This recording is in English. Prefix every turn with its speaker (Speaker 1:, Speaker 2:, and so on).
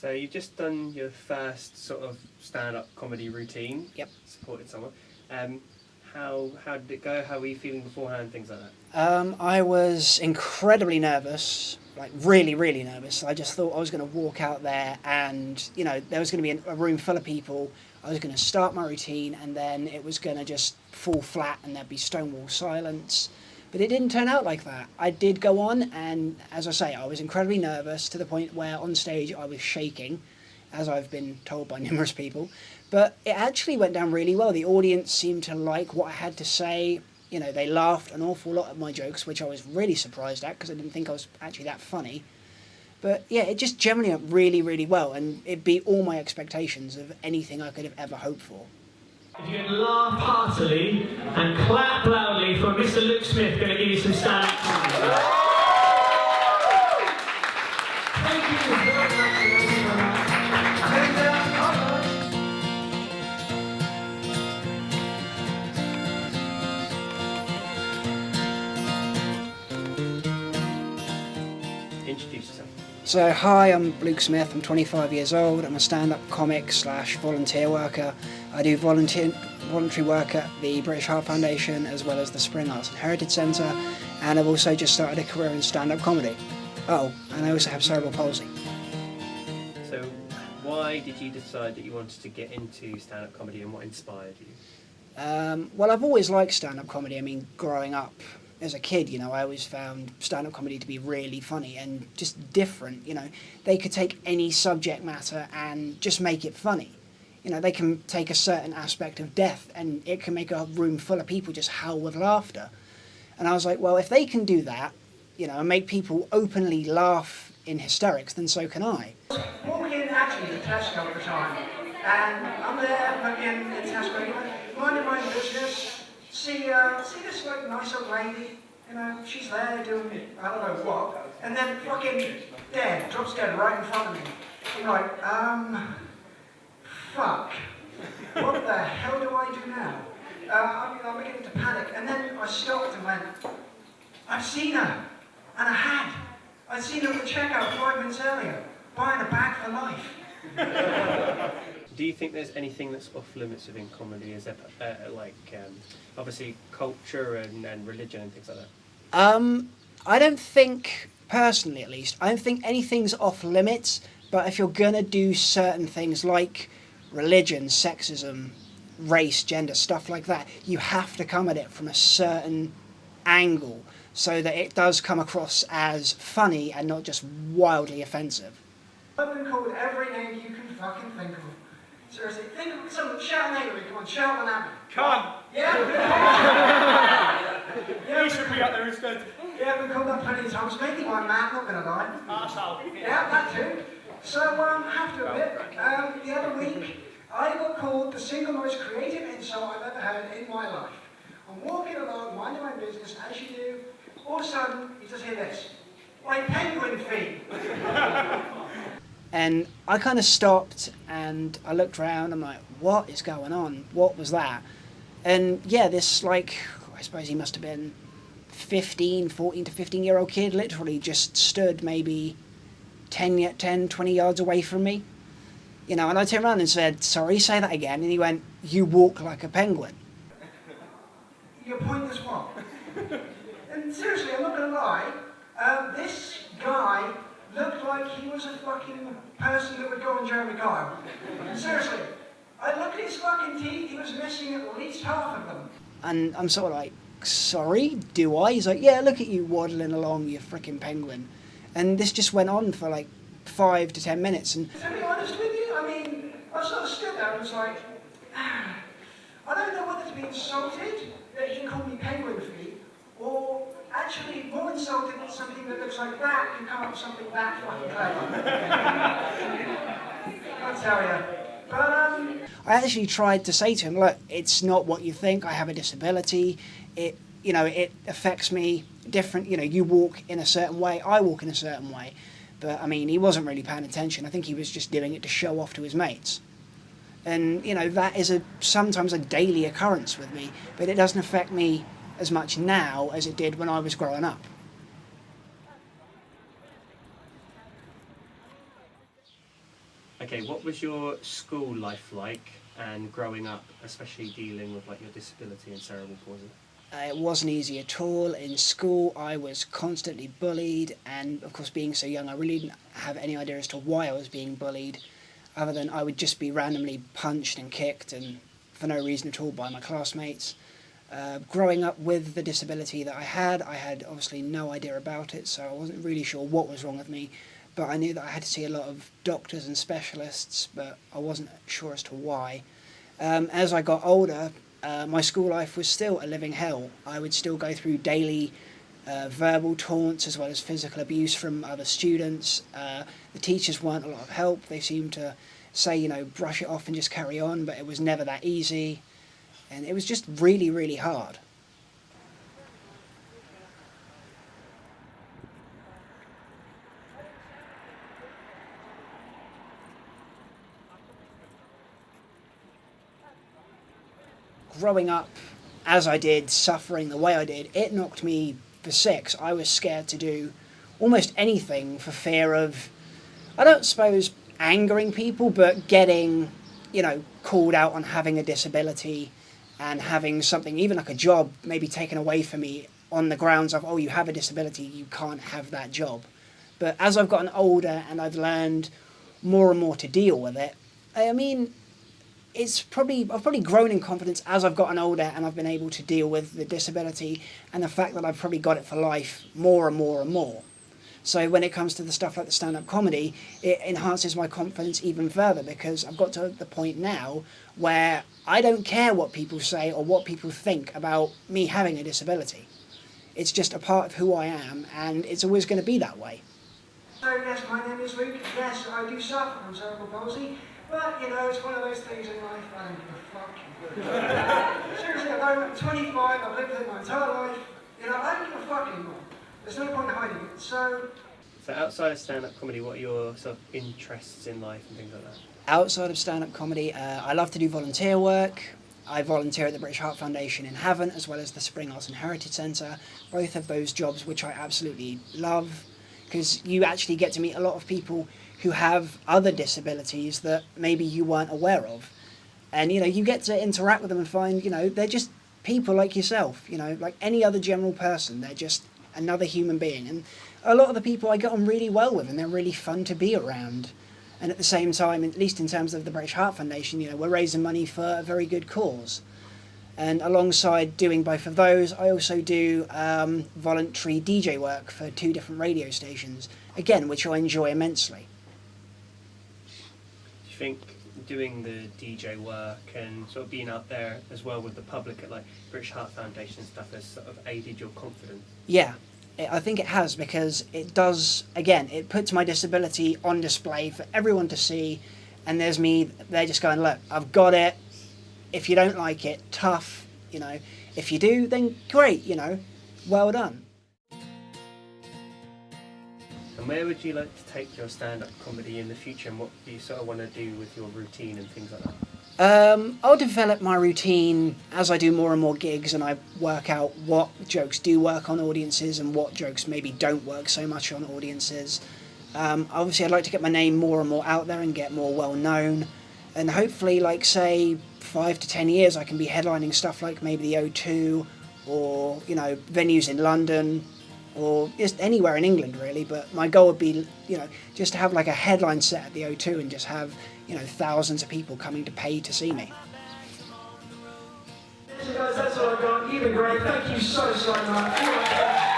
Speaker 1: So you've just done your first sort of stand-up comedy routine.
Speaker 2: Yep.
Speaker 1: Supported someone. How did it go? How were you feeling beforehand? Things like that.
Speaker 2: I was incredibly nervous, like really, really nervous. I just thought I was going to walk out there and, there was going to be a room full of people. I was going to start my routine and then it was going to just fall flat and there'd be stonewall silence. But it didn't turn out like that. I did go on and, as I say, I was incredibly nervous to the point where on stage I was shaking, as I've been told by numerous people. But it actually went down really well. The audience seemed to like what I had to say. They laughed an awful lot at my jokes, which I was really surprised at because I didn't think I was actually that funny. But yeah, it just generally went really, really well, and it beat all my expectations of anything I could have ever hoped for.
Speaker 3: If you can laugh heartily and clap loudly for Mr. Luke Smith, going to give you some stand-up comedy. Thank you very much.
Speaker 1: Introduce yourself.
Speaker 2: So, hi, I'm Luke Smith, I'm 25 years old, I'm a stand-up comic / volunteer worker. I do voluntary work at the British Heart Foundation as well as the Spring Arts and Heritage Centre, and I've also just started a career in stand-up comedy. Oh, and I also have cerebral palsy.
Speaker 1: So why did you decide that you wanted to get into stand-up comedy and what inspired you?
Speaker 2: Well, I've always liked stand-up comedy. I mean, growing up as a kid, I always found stand-up comedy to be really funny and just different. They could take any subject matter and just make it funny. They can take a certain aspect of death and it can make a room full of people just howl with laughter. And I was like, well, if they can do that, and make people openly laugh in hysterics, then so can I.
Speaker 4: Walking actually to Tesco at the time, and I'm there looking in Tesco, minding my business, see this like nice old lady, she's there doing I don't know what, and then fucking drops dead right in front of me. I'm like, fuck, what the hell do I do now? I'm beginning to panic, and then I stopped and went, I've seen her, and I'd seen her at the checkout 5 minutes earlier, buying a bag for life.
Speaker 1: Do you think there's anything that's off limits within comedy? Is there obviously culture and religion and things like that?
Speaker 2: I don't think, personally at least, I don't think anything's off limits, but if you're gonna do certain things like religion, sexism, race, gender, stuff like that, you have to come at it from a certain angle so that it does come across as funny and not just wildly offensive.
Speaker 4: I've been called every name you can fucking think of. Seriously, think of some, shout a name at me, come on, shout one at me.
Speaker 3: Cunt!
Speaker 4: Yeah?
Speaker 3: You should be up there instead.
Speaker 4: Yeah, I've been called that plenty of times, mainly by Matt, not gonna lie.
Speaker 3: Arsehole.
Speaker 4: Yeah, that too. So, I have to admit, the other week, I got called the single most creative insult I've ever heard in my life. I'm walking along, minding my business, as you do, all of a sudden, you just hear this. Like penguin feet.
Speaker 2: And I kind of stopped and I looked around, I'm like, what is going on? What was that? And yeah, this I suppose he must have been 14 to 15-year-old kid, literally just stood maybe 10, 20 yards away from me. And I turned around and said, sorry, say that again. And he went, you walk like a penguin.
Speaker 4: Your point is what? And seriously, I'm not gonna lie, this guy looked like he was a fucking person that would go on Jeremy Kyle. Seriously, I looked at his fucking teeth, he was missing at least half of them.
Speaker 2: And I'm sort of like, sorry, do I? He's like, yeah, look at you waddling along, you frickin' penguin. And this just went on for like 5 to 10 minutes. And
Speaker 4: to be honest with you, I mean, I sort of stood there and was like, I don't know whether to be insulted that he called me penguin feet, or actually more insulted that something that looks like that can come up with something that fucking clever. I'll tell you. But,
Speaker 2: I actually tried to say to him, look, it's not what you think, I have a disability, it affects me different, you walk in a certain way, I walk in a certain way. But, I mean, he wasn't really paying attention. I think he was just doing it to show off to his mates. And, that is sometimes a daily occurrence with me, but it doesn't affect me as much now as it did when I was growing up.
Speaker 1: Okay, what was your school life like, and growing up, especially dealing with like your disability and cerebral palsy?
Speaker 2: It wasn't easy at all. In school, I was constantly bullied, and of course, being so young, I really didn't have any idea as to why I was being bullied, other than I would just be randomly punched and kicked, and for no reason at all, by my classmates. Growing up with the disability that I had obviously no idea about it, so I wasn't really sure what was wrong with me, but I knew that I had to see a lot of doctors and specialists, but I wasn't sure as to why. As I got older, my school life was still a living hell. I would still go through daily verbal taunts as well as physical abuse from other students. The teachers weren't a lot of help. They seemed to say, you know, brush it off and just carry on, but it was never that easy. And it was just really, really hard. Growing up as I did, suffering the way I did, it knocked me for six. I was scared to do almost anything for fear of, I don't suppose, angering people, but getting, you know, called out on having a disability and having something, even like a job, maybe taken away from me on the grounds of, oh, you have a disability, you can't have that job. But as I've gotten older and I've learned more and more to deal with it, I mean, I've probably grown in confidence as I've gotten older and I've been able to deal with the disability and the fact that I've probably got it for life more and more and more. So when it comes to the stuff like the stand-up comedy, it enhances my confidence even further, because I've got to the point now where I don't care what people say or what people think about me having a disability. It's just a part of who I am, and it's always going to be that way.
Speaker 4: So yes, my name is Luke. Yes, I do suffer from cerebral palsy, but you know, it's one of those things in life I don't give a fuck. Seriously, I'm 25, I've lived it my entire life, you know, I don't give a fuck anymore. There's no point in hiding it. So
Speaker 1: outside of stand-up comedy, what are your sort of interests in life and things like that?
Speaker 2: Outside of stand-up comedy, I love to do volunteer work. I volunteer at the British Heart Foundation in Havant, as well as the Spring Arts and Heritage Centre. Both of those jobs which I absolutely love, because you actually get to meet a lot of people who have other disabilities that maybe you weren't aware of. And, you know, you get to interact with them and find, you know, they're just people like yourself, you know, like any other general person. They're just another human being. And a lot of the people I get on really well with, and they're really fun to be around. And at the same time, at least in terms of the British Heart Foundation, you know, we're raising money for a very good cause. And alongside doing both of those, I also do voluntary DJ work for 2 different radio stations, again, which I enjoy immensely.
Speaker 1: Do you think doing the DJ work and sort of being out there as well with the public at like British Heart Foundation and stuff has sort of aided your confidence?
Speaker 2: Yeah, I think it has, because it does, again, it puts my disability on display for everyone to see, and there's me, they're just going, look, I've got it. If you don't like it, tough, you know. If you do, then great, you know, well done.
Speaker 1: And where would you like to take your stand-up comedy in the future, and what do you sort of want to do with your routine and things like that?
Speaker 2: I'll develop my routine as I do more and more gigs, and I work out what jokes do work on audiences and what jokes maybe don't work so much on audiences. Obviously, I'd like to get my name more and more out there and get more well known, and hopefully, like, say, 5 to 10 years, I can be headlining stuff like maybe the O2, or, you know, venues in London, or just anywhere in England, really. But my goal would be, you know, just to have like a headline set at the O2 and just have, you know, thousands of people coming to pay to see me.
Speaker 4: guys, that's all I've got. You've been great. Thank you so much.